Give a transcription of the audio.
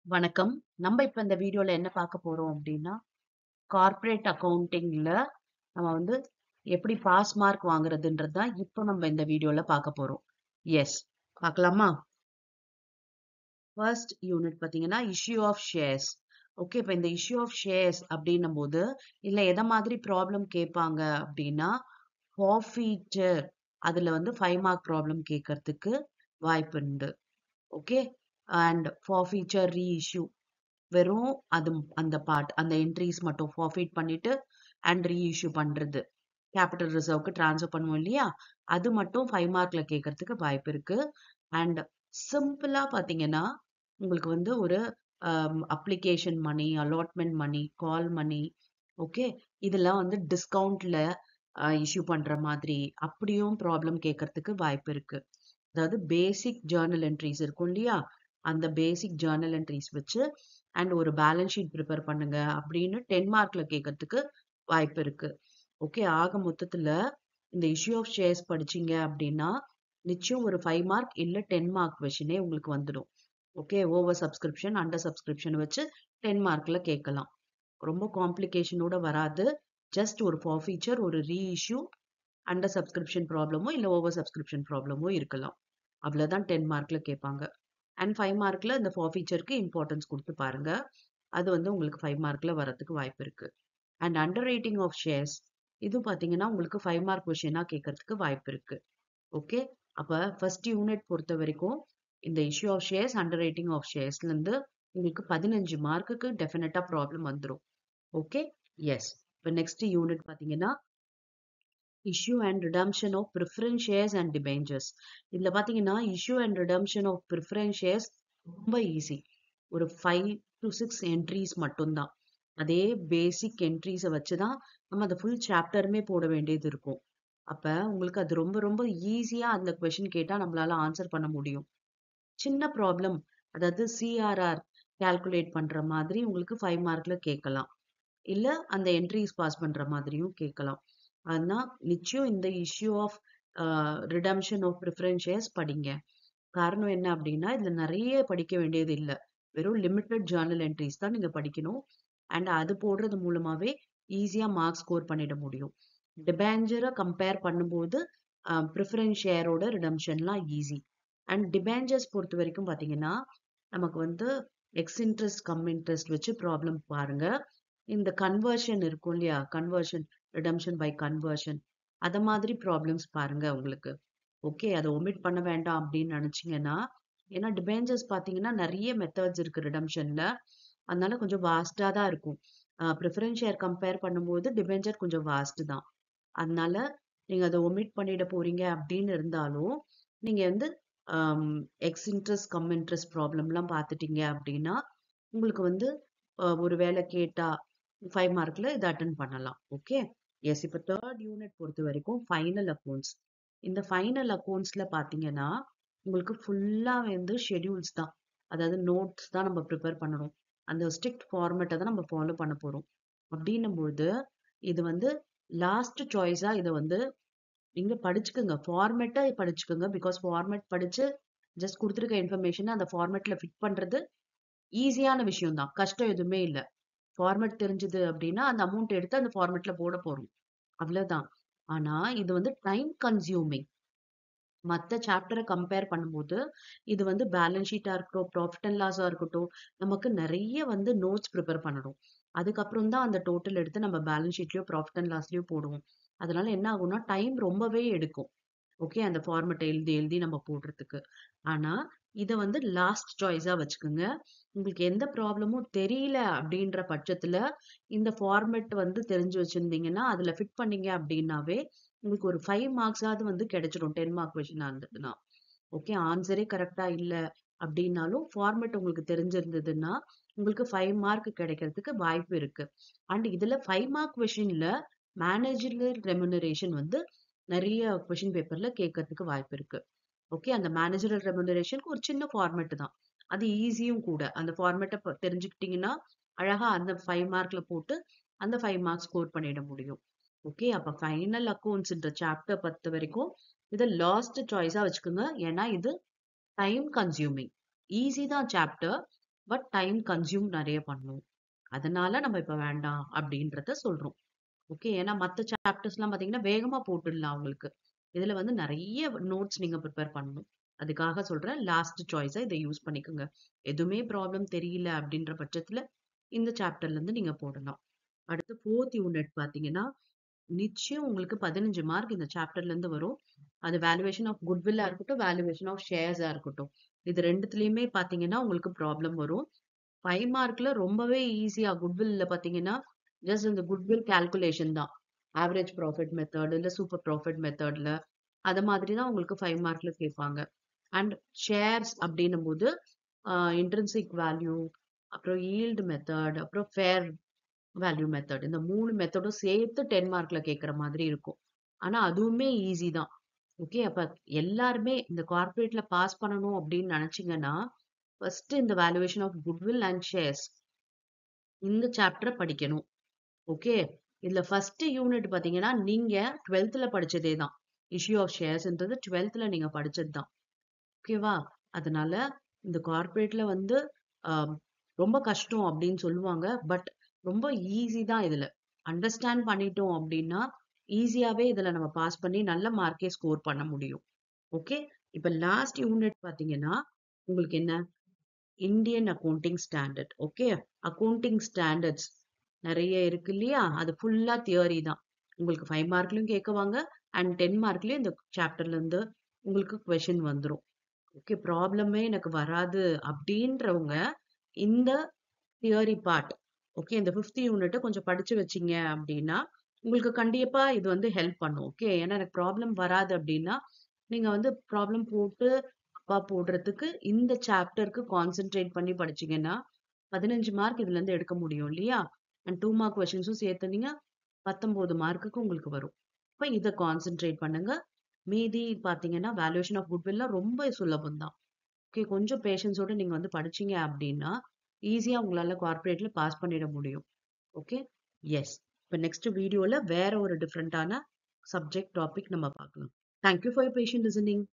வணக்கம். நம்ம இப்ப இந்த வீடியோல என்ன பார்க்க போறோம் அப்படின்னா, கார்ப்பரேட் அக்கவுண்டிங்ல நம்ம வந்து எப்படி பாஸ் மார்க் வாங்குறதுன்றது தான் இப்போ நம்ம இந்த வீடியோல பார்க்க போறோம். எஸ். பார்க்கலாமா? ஃபர்ஸ்ட் யூனிட் பார்த்தீங்கன்னா, இஷ்யூ ஆஃப் ஷேர்ஸ். ஓகே. இப்ப இந்த இஷ்யூ ஆஃப் ஷேர்ஸ் அப்படின்னும்போது, இதுல எத மாதிரி ப்ராப்ளம் கேட்பாங்க அப்படின்னா, ஃபார்ஃபீச்சர் அதுல வந்து 5 மார்க் ப்ராப்ளம் கேட்கறதுக்கு வாய்ப்புண்டு. ஓகே. அண்ட் ஃபார்ஃபீச்சர் ரீஇஷ்யூ வெறும் அது அந்த பார்ட் அந்த என்ட்ரிஸ் மட்டும் ஃபார்ஃபிட் பண்ணிட்டு அண்ட் ரீஇஷ்யூ பண்றது. கேபிட்டல் ரிசர்வ்க்கு ட்ரான்ஸ்ஃபர் பண்ணுவோம் இல்லையா? அது மட்டும் 5 மார்க்ல கேட்கறதுக்கு வாய்ப்பு இருக்கு. அண்ட் சிம்பிளா பார்த்தீங்கன்னா, உங்களுக்கு வந்து ஒரு அப்ளிகேஷன் மணி, அலாட்மெண்ட் மணி, கால் மணி, ஓகே. இதெல்லாம் வந்து டிஸ்கவுண்ட்ல இஷ்யூ பண்ற மாதிரி அப்படியும் ப்ராப்ளம் கேட்கறதுக்கு வாய்ப்பு இருக்கு. அதாவது பேசிக் ஜர்னல் என்ட்ரிஸ் இருக்கும் இல்லையா? அந்த பேசிக் ஜர்னல் என்ட்ரிஸ் வச்சு அண்ட் ஒரு பேலன்ஸ் ஷீட் ப்ரிப்பேர் பண்ணுங்க அப்படின்னு 10 மார்க்ல கேட்கறதுக்கு வாய்ப்பு இருக்கு. ஓகே. ஆக மொத்தத்துல இந்த இஷ்யூ ஆஃப் ஷேர்ஸ் படிச்சீங்க அப்படின்னா, நிச்சயம் ஒரு 5 மார்க் இல்ல 10 மார்க் கொஸ்டினே உங்களுக்கு வந்துடும். Okay. Over subscription, under subscription வச்சு 10 மார்க்ல கேட்கலாம். ரொம்ப காம்ப்ளிகேஷனோட வராது. ஜஸ்ட் ஒரு ஃபார்ஃபீச்சர், ஒரு ரீஇஷ்யூ, அண்டர் சப்ஸ்கிரிப்ஷன் ப்ராப்ளமோ இல்ல ஓவர் சப்ஸ்கிரிப்ஷன் ப்ராப்ளமோ இருக்கலாம். அவ்வளவுதான் 10 மார்க்ல கேட்பாங்க. அண்ட் 5 மார்க்ல இந்த ஃபார்ஃபீச்சருக்கு இம்பார்ட்டன்ஸ் குடுத்து பாருங்க. அது வந்து உங்களுக்கு 5 மார்க்ல வரதுக்கு வாய்ப்பு இருக்கு. And under rating of shares இது பார்த்தீங்கன்னா, உங்களுக்கு 5 மார்க் கொஸ்டினா கேட்கறதுக்கு வாய்ப்பு இருக்கு. ஓகே. அப்ப ஃபர்ஸ்ட் யூனிட் பொறுத்தவரைக்கும் இந்த issue of shares, under rating of ஷேர்ஸ்ல இருந்து உங்களுக்கு 15 மார்க்குக்கு டெஃபினட்டா ப்ராப்ளம் வந்துரும். ஓகே. எஸ். இப்ப நெக்ஸ்ட் யூனிட் பார்த்தீங்கன்னா, issue and redemption of preference shares and debentures. இதுல பாத்தீங்கன்னா issue and redemption of preference shares ரொம்ப ஈஸி. ஒரு 5 to 6 என்ட்ரிஸ் மட்டும்தான். அதே பேசிக் என்ட்ரிஸை வச்சுதான் நம்ம அந்த ஃபுல் சாப்டருமே போட வேண்டியது இருக்கும். அப்ப உங்களுக்கு அது ரொம்ப ரொம்ப ஈஸியா அந்த கொஸ்டின் கேட்டா நம்மளால ஆன்சர் பண்ண முடியும். சின்ன ப்ராப்ளம், அதாவது சிஆர்ஆர் கால்குலேட் பண்ற மாதிரி உங்களுக்கு 5 மார்க்ல கேட்கலாம். இல்ல அந்த என்ட்ரிஸ் பாஸ் பண்ற மாதிரியும் கேட்கலாம். ஆனா நிச்சயம் இந்த issue of redemption of preference shares படிங்க. காரணம் என்ன அப்படின்னா, இதுல நிறைய படிக்க வேண்டியது இல்ல. வெறும் லிமிட்டட் ஜர்னல் என்ட்ரிஸ் தான் நீங்க படிக்கணும். அண்ட் அது போடுறது மூலமாவே ஈஸியா மார்க் ஸ்கோர் பண்ணிட முடியும். டிபேஞ்சரை கம்பேர் பண்ணும்போது ப்ரிஃபரன்ஸ் ஷேரோட ரிடம்ஷன்லாம் ஈஸி. அண்ட் டிபேஞ்சர்ஸ் பொறுத்த வரைக்கும் பாத்தீங்கன்னா, நமக்கு வந்து எக்ஸ் இன்ட்ரெஸ்ட் கம் இன்ட்ரெஸ்ட் வச்சு ப்ராப்ளம் பாருங்க. இந்த கன்வர்ஷன் இருக்கும் இல்லையா? Conversion, redemption by conversion. அத மாதிரி ப்ராப்ளம்ஸ் பாருங்க உங்களுக்கு. ஓகே. அத ஒமிட் பண்ண வேண்டாம் அப்படின்னு நினைச்சீங்கன்னா, ஏன்னா டிபென்ச்சர்ஸ் பார்த்தீங்கன்னா நெறைய மெத்தட்ஸ் இருக்கு ரிடம்ஷன்ல. அதனால கொஞ்சம் வாஸ்ட்டா தான் இருக்கும். பிரிஃபரன்ஸ் ஷேர் கம்பேர் பண்ணும்போது டிபென்ச்சர் கொஞ்சம் வாஸ்ட் தான். அதனால நீங்க அத ஒமிட் பண்ணிட போறீங்க அப்படின்னு இருந்தாலும், நீங்க வந்து அம் எக்ஸ் இன்ட்ரெஸ்ட், கம் இன்ட்ரெஸ்ட் ப்ராப்ளம்லாம் பார்த்துட்டீங்க அப்படின்னா, உங்களுக்கு வந்து ஒரு வேளை கேட்டா 5 மார்க்ல இத அட்டெண்ட் பண்ணலாம். ஓகே. எஸ். இப்ப 3 யூனிட் பொறுத்தவரைக்கும் ஃபைனல் அக்கவுண்ட்ஸ். இந்த ஃபைனல் அக்கவுண்ட்ஸ்ல பார்த்தீங்கன்னா, உங்களுக்கு ஃபுல்லா வந்து ஷெட்யூல்ஸ் தான். அதாவது நோட்ஸ் தான் நம்ம ப்ரிப்பேர் பண்ணணும். அந்த ஸ்ட்ரிக்ட் ஃபார்மேட்ட தான் நம்ம ஃபாலோ பண்ண போறோம். அப்டின்னும்போது, இது வந்து லாஸ்ட் சாய்ஸா இத வந்து நீங்க படிச்சுக்கங்க. ஃபார்மேட்ட படிச்சுக்கங்க. பிகாஸ் ஃபார்மேட் படிச்சு ஜஸ்ட் குடுத்துருக்க இன்ஃபர்மேஷன அந்த ஃபார்மேட்ல ஃபிட் பண்றது ஈஸியான விஷயம் தான். கஷ்டம் எதுவுமே இல்ல. ஃபார்மேட் தெரிஞ்சது அப்டின்னா, அந்த அமௌண்ட் எடுத்து அந்த ஃபார்மேட்ல போட போறோம். அவ்வளவுதான். ஆனா, இது வந்து டைம் கன்சியூமிங். மத்த சாப்டர கம்பேர் பண்ணும்போது, இது வந்து பேலன்ஸ் ஷீட்டா இருக்கட்டும், ப்ராஃபிட் அண்ட் லாஸா இருக்கட்டும், நமக்கு நெறைய வந்து நோட்ஸ் ப்ரிப்பேர் பண்ணணும். அதுக்கப்புறம் தான் அந்த டோட்டல் எடுத்து நம்ம பேலன்ஸ் ஷீட்லயோ, ப்ராஃபிட் அண்ட் லாஸ்லயோ போடுவோம். அதனால என்ன ஆகும்னா, டைம் ரொம்பவே எடுக்கும். ஓகே. அந்த ஃபார்மேட்ட எழுதி எழுதி நம்ம போடுறதுக்கு. ஆனா, இத வந்து லாஸ்ட் சாய்ஸா வச்சுக்கோங்க. உங்களுக்கு எந்த ப்ராப்ளமும் தெரியல அப்படின்ற பட்சத்துல, இந்த ஃபார்மேட் வந்து தெரிஞ்சு வச்சிருந்தீங்கன்னா, அதுல ஃபிட் பண்ணீங்க அப்படின்னாவே, உங்களுக்கு ஒரு 5 மார்க்ஸாவது வந்து கிடைச்சிடும். 10 மார்க் கொஸ்டினா இருந்ததுன்னா. ஓகே. ஆன்சரே கரெக்ட்டா இல்ல அப்படின்னாலும், ஃபார்மேட் உங்களுக்கு தெரிஞ்சிருந்ததுன்னா, உங்களுக்கு 5 மார்க் கிடைக்கிறதுக்கு வாய்ப்பு இருக்கு. அண்ட் இதுல 5 மார்க் கொஸ்டின்ல மேனேஜரியல் ரெமுனரேஷன் வந்து நெறைய கொஸ்டின் பேப்பர்ல கேட்கறதுக்கு வாய்ப்பு இருக்கு. ஓகே. அந்த மேனேஜரியல் ரெமுனரேஷன்க்கு ஒரு சின்ன ஃபார்மேட் தான். அது ஈஸியும் கூட. அந்த ஃபார்மேட்ட தெரிஞ்சுக்கிட்டீங்கன்னா, அழகா அந்த 5 மார்க்ல போட்டு, அந்த 5 மார்க்ஸ் ஸ்கோர் பண்ணிட முடியும். ஓகே. அப்ப ஃபைனல் அக்கவுண்ட்ஸ்ன்ற சாப்டர் பொறுத்தவரைக்கும், இத லாஸ்ட் சாய்ஸா வச்சுக்கோங்க. ஏன்னா இது டைம் கன்சியூமிங். ஈஸி தான் சாப்டர். பட் டைம் கன்சியூம் நிறைய பண்ணும். அதனால நம்ம இப்ப வேண்டாம் அப்படின்றத சொல்றோம். ஓகே. ஏன்னா மத்த சாப்டர்ஸ்லாம் பார்த்தீங்கன்னா, வேகமா போட்டுடலாம் உங்களுக்கு. இதுல வந்து நெறைய நோட்ஸ் நீங்க ப்ரிப்பேர் பண்ணணும். அதுக்காக சொல்றேன், லாஸ்ட் சாய்ஸா இத யூஸ் பண்ணிக்கோங்க. எதுவுமே ப்ராப்ளம் தெரியல அப்படின்ற பட்சத்துல, இந்த சாப்டர்ல இருந்து நீங்க போடலாம். அடுத்து 4த் யூனிட் பார்த்தீங்கன்னா, நிச்சயம் உங்களுக்கு 15 மார்க் இந்த சாப்டர்ல இருந்து வரும். அது வேல்யூவேஷன் ஆஃப் குட்வில்லா இருக்கட்டும், வேல்யூவேஷன் ஆஃப் ஷேர்ஸா இருக்கட்டும். இது 2த்துலயுமே பார்த்தீங்கன்னா, உங்களுக்கு ப்ராப்ளம் வரும். 5 மார்க்ல ரொம்பவே ஈஸியா குட்வில்ல பார்த்தீங்கன்னா, ஜஸ்ட் இந்த குட்வில் கால்குலேஷன் தான். ஆவரேஜ் ப்ராஃபிட் மெத்தட் இல்ல சூப்பர் ப்ராஃபிட் மெத்தட்ல அத மாதிரி தான் உங்களுக்கு 5 மார்க்ல கேட்பாங்க. அண்ட் ஷேர்ஸ் அப்படின்னும்போது இன்ட்ரின்சிக் வேல்யூ, அப்புறம் ஈல்டு மெத்தட், அப்புறம் ஃபேர் வேல்யூ மெத்தட். இந்த 3 மெத்தடும் சேர்த்து 10 மார்க்ல கேட்கிற மாதிரி இருக்கும். ஆனா அதுவுமே ஈஸி தான். ஓகே. அப்ப எல்லாருமே இந்த கார்ப்பரேட்ல பாஸ் பண்ணணும் அப்படின்னு நினைச்சீங்கன்னா, ஃபர்ஸ்ட் இந்த valuation of goodwill and shares இந்த சாப்டர படிக்கணும். ஓகே. இதுல ஃபர்ஸ்ட் யூனிட் பாத்தீங்கன்னா, நீங்க 12th படிச்சதே தான். இஷ்யூ ஆஃப் ஷேர்ஸ்ன்றது 12th நீங்க படிச்சது தான். ஓகேவா? அதனால இந்த கார்ப்பரேட்ல வந்து அ ரொம்ப கஷ்டம் அப்படின்னு சொல்லுவாங்க. பட் ரொம்ப ஈஸி தான் இதுல. அண்டர்ஸ்டாண்ட் பண்ணிட்டோம் அப்படின்னா, ஈஸியாவே இதுல நம்ம பாஸ் பண்ணி நல்ல மார்க்கே ஸ்கோர் பண்ண முடியும். ஓகே. இப்ப லாஸ்ட் யூனிட் பாத்தீங்கன்னா, உங்களுக்கு என்ன? Indian accounting standard. Okay. Accounting standards நெறைய இருக்கு இல்லையா? அது ஃபுல்லா தியரி தான். உங்களுக்கு 5 மார்க்லயும் கேட்குவாங்க. அண்ட் 10 மார்க்லயும் இந்த சாப்டர்ல இருந்து உங்களுக்கு கொஸ்டின் வந்துரும். ஓகே. ப்ராப்ளமே எனக்கு வராது அப்படின்றவங்க இந்த தியரி பார்ட் ஓகே. இந்த 5th யூனிட்ட கொஞ்சம் படிச்சு வச்சீங்க அப்படின்னா, உங்களுக்கு கண்டிப்பா இது வந்து ஹெல்ப் பண்ணும். ஓகே. ஏன்னா எனக்கு ப்ராப்ளம் வராது அப்படின்னா, நீங்க வந்து ப்ராப்ளம் போட்டு தப்பா போடுறதுக்கு இந்த சாப்டருக்கு கான்சன்ட்ரேட் பண்ணி படிச்சீங்கன்னா, 15 மார்க் இதுலருந்து எடுக்க முடியும் இல்லையா? அண்ட் 2 மார்க் கொஸ்டின்ஸும் சேர்த்துனீங்க 19 மார்க்குக்கு உங்களுக்கு வரும். இப்ப இத கான்சன்ட்ரேட் பண்ணுங்க. மீதி பார்த்தீங்கன்னா, வேல்யூவேஷன் ஆஃப் குட்வில்லாம் ரொம்ப சுலபம் தான். ஓகே. கொஞ்சம் பேஷன்ஸோட நீங்க வந்து படிச்சீங்க அப்டின்னா, ஈஸியா உங்களால கார்ப்பரேட்ல பாஸ் பண்ணிட முடியும். ஓகே. எஸ். இப்ப நெக்ஸ்ட் வீடியோல வேற ஒரு டிஃபரண்டான சப்ஜெக்ட் டாபிக் நம்ம பார்க்கலாம். Thank you for your patient listening.